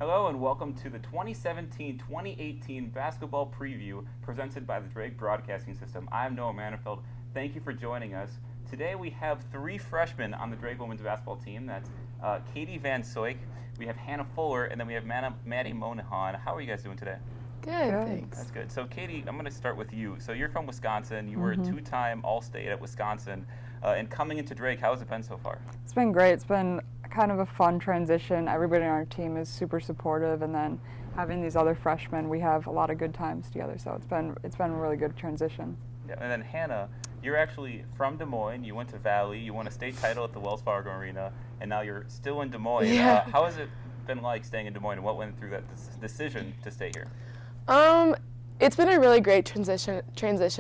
Hello and welcome to the 2017-2018 basketball preview presented by the Drake Broadcasting System. I'm Noah Manifeld. Thank you for joining us. Today we have three freshmen on the Drake women's basketball team. That's Katie Van Soyk, we have Hannah Fuller, and then we have Maddie Monahan. How are you guys doing today? Good, thanks. That's good. So Katie, I'm going to start with you. So you're from Wisconsin. You were a two-time All-State at Wisconsin. And coming into Drake, how has it been so far? It's been great. It's been kind of a fun transition. Everybody on our team is super supportive, and then having these other freshmen, we have a lot of good times together. So it's been a really good transition. Yeah. And then Hannah, you're actually from Des Moines. You went to Valley. You won a state title at the Wells Fargo Arena, and now you're still in Des Moines. Yeah. How has it been like staying in Des Moines, and what went through that decision to stay here? It's been a really great transition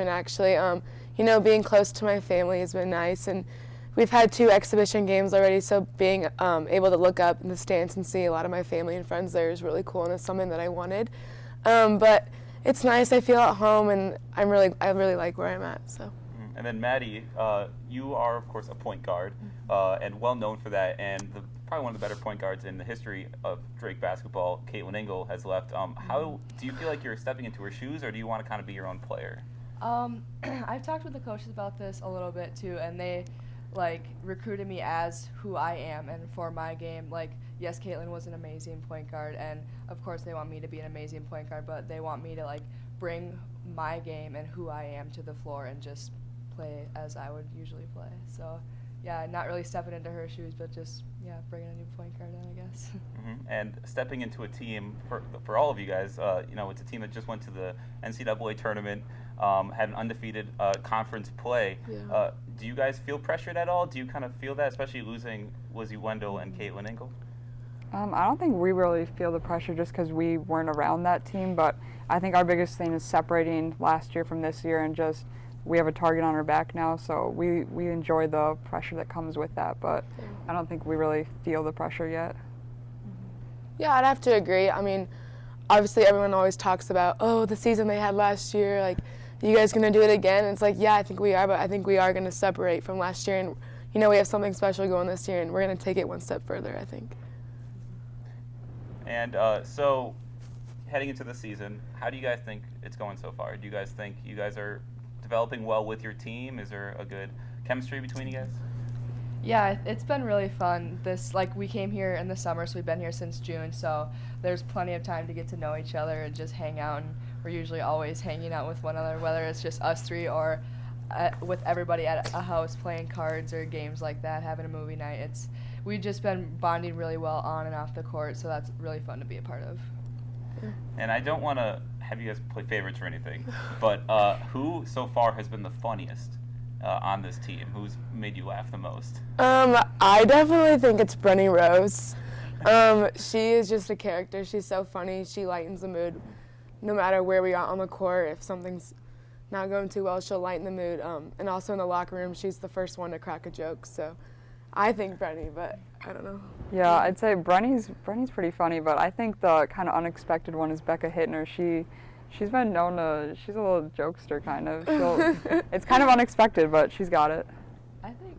actually. Being close to my family has been nice, and we've had 2 exhibition games already, so being able to look up in the stands and see a lot of my family and friends there is really cool, and it's something that I wanted. But it's nice. I feel at home, and I really like where I'm at. So. And then Maddie, you are of course a point guard, and well known for that, and probably one of the better point guards in the history of Drake basketball. Caitlin Ingle has left. How do you feel like you're stepping into her shoes, or do you want to kind of be your own player? I've talked with the coaches about this a little bit too, and they recruited me as who I am and for my game. Yes, Caitlin was an amazing point guard, and of course they want me to be an amazing point guard, but they want me to bring my game and who I am to the floor and just play as I would usually play. So yeah, not really stepping into her shoes, but just bringing a new point guard in, I guess. And stepping into a team for all of you guys, it's a team that just went to the NCAA tournament, had an undefeated conference play. Yeah. Do you guys feel pressured at all? Do you kind of feel that, especially losing Lizzie Wendell and Caitlin Ingle? I don't think we really feel the pressure just because we weren't around that team, but I think our biggest thing is separating last year from this year, and just we have a target on our back now, so we enjoy the pressure that comes with that, but I don't think we really feel the pressure yet. Yeah, I'd have to agree. I mean, obviously everyone always talks about, the season they had last year, are you guys going to do it again? And it's yeah, I think we are, but I think we are going to separate from last year, and, we have something special going this year, and we're going to take it one step further, I think. And so, heading into the season, how do you guys think it's going so far? Do you guys think you guys are developing well with your team? Is there a good chemistry between you guys? Yeah, it's been really fun. We came here in the summer, so we've been here since June, so there's plenty of time to get to know each other and just hang out, and we're usually always hanging out with one another, whether it's just us 3 or with everybody at a house playing cards or games like that, having a movie night. We've just been bonding really well on and off the court, so that's really fun to be a part of. And I don't want to have you guys play favorites or anything, but who so far has been the funniest on this team? Who's made you laugh the most? I definitely think it's Brenny Rose. She is just a character. She's so funny. She lightens the mood no matter where we are on the court. If something's not going too well, she'll lighten the mood. And also in the locker room, she's the first one to crack a joke. So I think Brenny, but I don't know. Yeah, I'd say Brenny's pretty funny, but I think the kind of unexpected one is Becca Hittner. She's been known to, she's a little jokester kind of. It's kind of unexpected, but she's got it. I think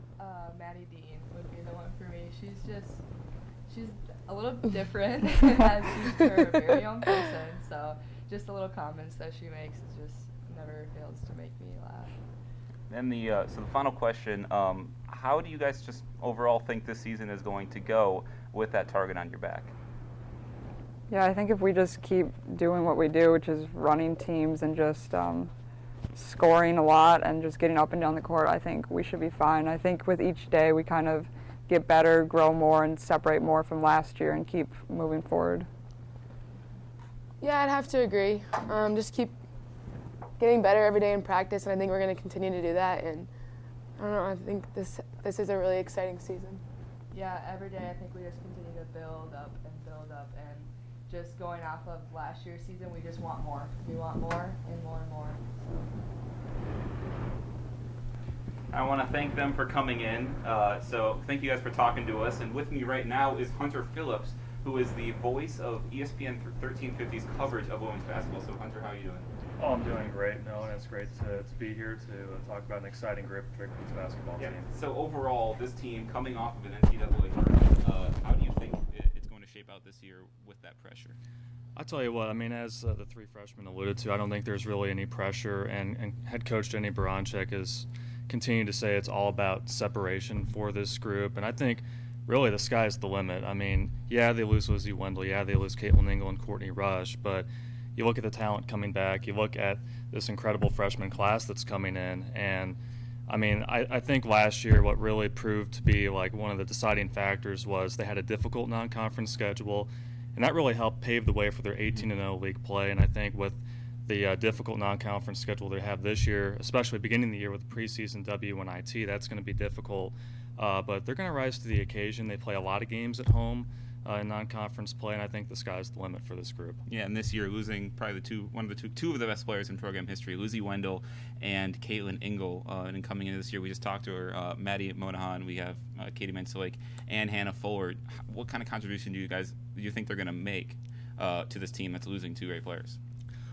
Maddie Dean would be the one for me. She's a little different as she's her very young person, so just the little comments that she makes just never fails to make me laugh. And so the final question, how do you guys just overall think this season is going to go with that target on your back? Yeah, I think if we just keep doing what we do, which is running teams and just scoring a lot and just getting up and down the court, I think we should be fine. I think with each day we kind of get better, grow more, and separate more from last year and keep moving forward. Yeah, I'd have to agree. Just keep getting better every day in practice, and I think we're going to continue to do that. And I don't know, I think this is a really exciting season. Yeah, every day I think we just continue to build up, and just going off of last year's season, we just want more. We want more and more and more. I want to thank them for coming in. So thank you guys for talking to us. And with me right now is Hunter Phillips, who is the voice of ESPN 1350's coverage of women's basketball. So Hunter, how are you doing? Oh, I'm doing great, Noah, and it's great to be here to talk about an exciting Drake women's basketball team. So overall, this team coming off of an NCAA tournament, how do you think it's going to shape shape out this year with that pressure? I'll tell you what, I mean, as the three freshmen alluded to, I don't think there's really any pressure, and head coach Jenny Baranczyk has continued to say it's all about separation for this group, and I think really the sky's the limit. I mean, yeah, they lose Lizzie Wendell, yeah, they lose Caitlin Ingle and Courtney Rush, but you look at the talent coming back, you look at this incredible freshman class that's coming in, and I mean, I think last year what really proved to be like one of the deciding factors was they had a difficult non-conference schedule, and that really helped pave the way for their 18-0 league play. And I think with the difficult non-conference schedule they have this year, especially beginning the year with preseason W and IT, that's going to be difficult. But they're going to rise to the occasion. They play a lot of games at home in non-conference play, and I think the sky's the limit for this group. Yeah, and this year losing probably two of the best players in program history, Lizzie Wendell and Caitlin Ingle. And coming into this year, we just talked to her, Maddie Monahan, we have Katie Mansilik, and Hannah Fuller. What kind of contribution do you think they're going to make to this team that's losing two great players?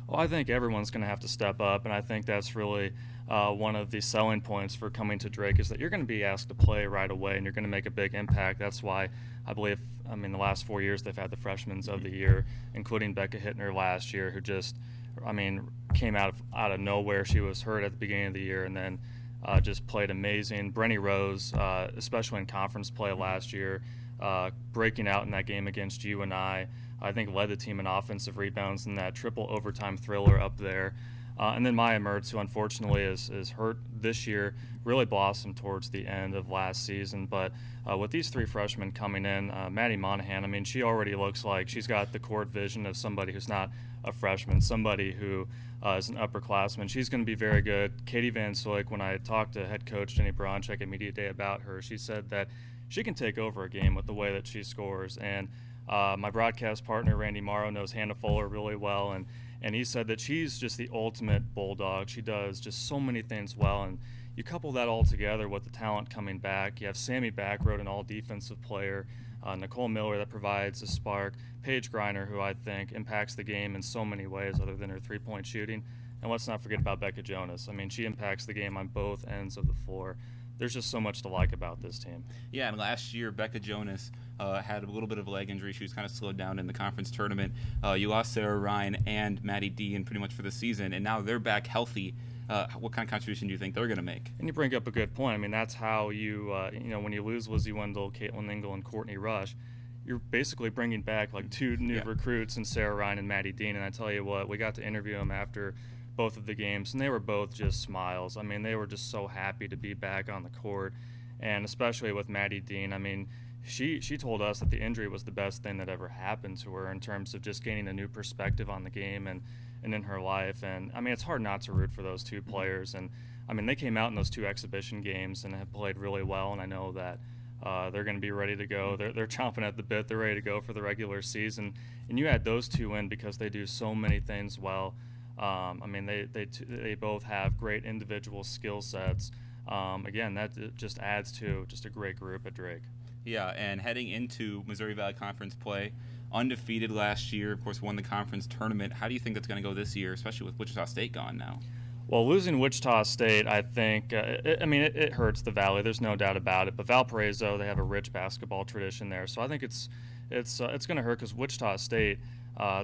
Well, I think everyone's going to have to step up, and I think that's really one of the selling points for coming to Drake is that you're going to be asked to play right away, and you're going to make a big impact. That's why I believe, the last 4 years they've had the Freshmen's of the Year, including Becca Hittner last year, who just, came out of nowhere. She was hurt at the beginning of the year, and then just played amazing. Brenny Rose, especially in conference play last year, breaking out in that game against UNI, I think led the team in offensive rebounds in that triple overtime thriller up there. And then Maya Mertz, who unfortunately is hurt this year, really blossomed towards the end of last season. But with these three freshmen coming in, Maddie Monahan, she already looks like she's got the court vision of somebody who's not a freshman, somebody who is an upperclassman. She's going to be very good. Katie Van Soik, when I talked to head coach Jenny Baranczyk at Media Day about her, she said that she can take over a game with the way that she scores. And my broadcast partner, Randy Morrow, knows Hannah Fuller really well, and he said that she's just the ultimate bulldog. She does just so many things well, and you couple that all together with the talent coming back. You have Sammy Backroad, an all-defensive player, Nicole Miller that provides a spark, Paige Griner, who I think impacts the game in so many ways other than her three-point shooting, and let's not forget about Becca Jonas. She impacts the game on both ends of the floor. There's just so much to like about this team. Yeah, and last year Becca Jonas had a little bit of a leg injury. She was kind of slowed down in the conference tournament. You lost Sarah Ryan and Maddie Dean pretty much for the season, and now they're back healthy. What kind of contribution do you think they're going to make? And you bring up a good point. that's how you, when you lose Lizzie Wendell, Caitlin Ingle, and Courtney Rush, you're basically bringing back like two new recruits in Sarah Ryan and Maddie Dean. And I tell you what, we got to interview them after both of the games, and they were both just smiles. They were just so happy to be back on the court, and especially with Maddie Dean. She told us that the injury was the best thing that ever happened to her in terms of just gaining a new perspective on the game and in her life. And it's hard not to root for those two players. And they came out in those two exhibition games and have played really well. And I know that they're going to be ready to go. They're chomping at the bit. They're ready to go for the regular season. And you add those two in because they do so many things well. They both have great individual skill sets. Again, that just adds to just a great group at Drake. Yeah, and heading into Missouri Valley Conference play, undefeated last year, of course, won the conference tournament. How do you think that's going to go this year, especially with Wichita State gone now? Well, losing Wichita State, I think, it hurts the Valley. There's no doubt about it. But Valparaiso, they have a rich basketball tradition there, so I think it's going to hurt because Wichita State,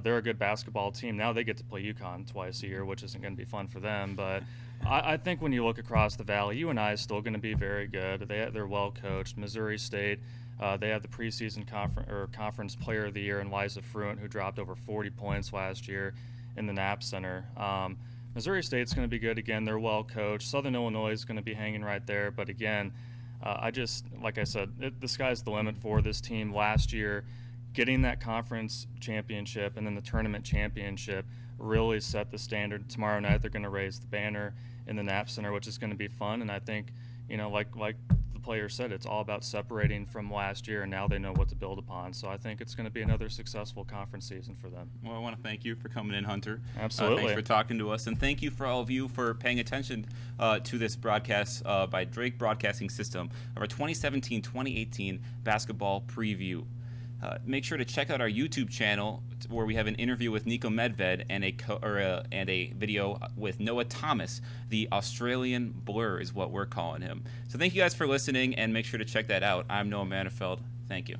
they're a good basketball team. Now they get to play UConn twice a year, which isn't going to be fun for them. But I think when you look across the Valley, UNI is still going to be very good. They're well coached. Missouri State, they have the preseason conference player of the year in Liza Fruant, who dropped over 40 points last year in the Knapp Center. Missouri State's going to be good again. They're well coached. Southern Illinois is going to be hanging right there. But again, like I said, the sky's the limit for this team. Last year, getting that conference championship and then the tournament championship really set the standard. Tomorrow night they're going to raise the banner in the Knapp Center, which is going to be fun. And I think, like the player said, it's all about separating from last year, and now they know what to build upon. So I think it's going to be another successful conference season for them. Well, I want to thank you for coming in, Hunter. Absolutely. Thanks for talking to us, and thank you for all of you for paying attention to this broadcast by Drake Broadcasting System of our 2017-2018 basketball preview. Make sure to check out our YouTube channel where we have an interview with Nico Medved and a video with Noah Thomas. The Australian Blur is what we're calling him. So thank you guys for listening, and make sure to check that out. I'm Noah Manifeld. Thank you.